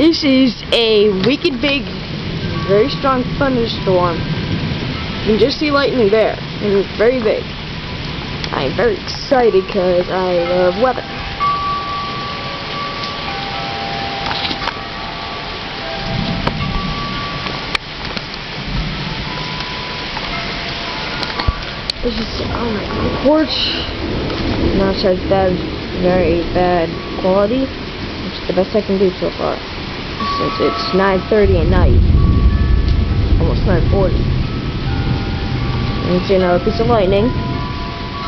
This is a wicked big, very strong thunderstorm. You can just see lightning there, and it's very big. I'm very excited because I love weather. This is on my porch. Now it says bad, very bad quality. It's the best I can do so far. Since it's 9:30 at night, almost 9:40. And it's another piece of lightning,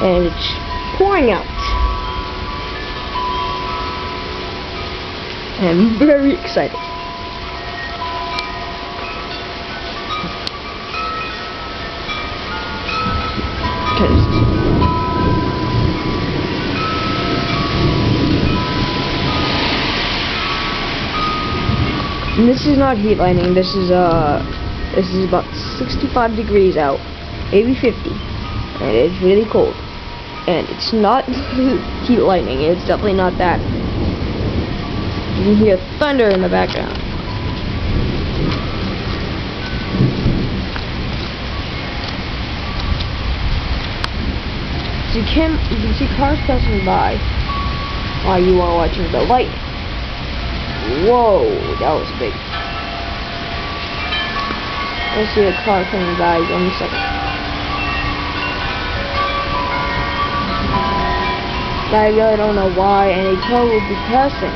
and it's pouring out. I'm very excited. And this is not heat lightning. This is about 65 degrees out, maybe 50, and it's really cold. And it's not heat lightning. It's definitely not that. You can hear thunder in the background. So you can see cars passing by while you are watching the lightning. Whoa, that was big. I see a car coming by. 1 second. I really don't know why any car would be passing.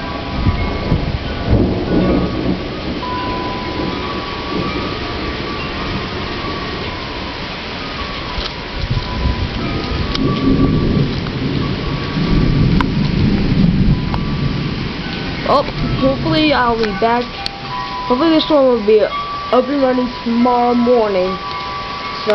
Oh, hopefully I'll be back. Hopefully the storm will be up and running tomorrow morning.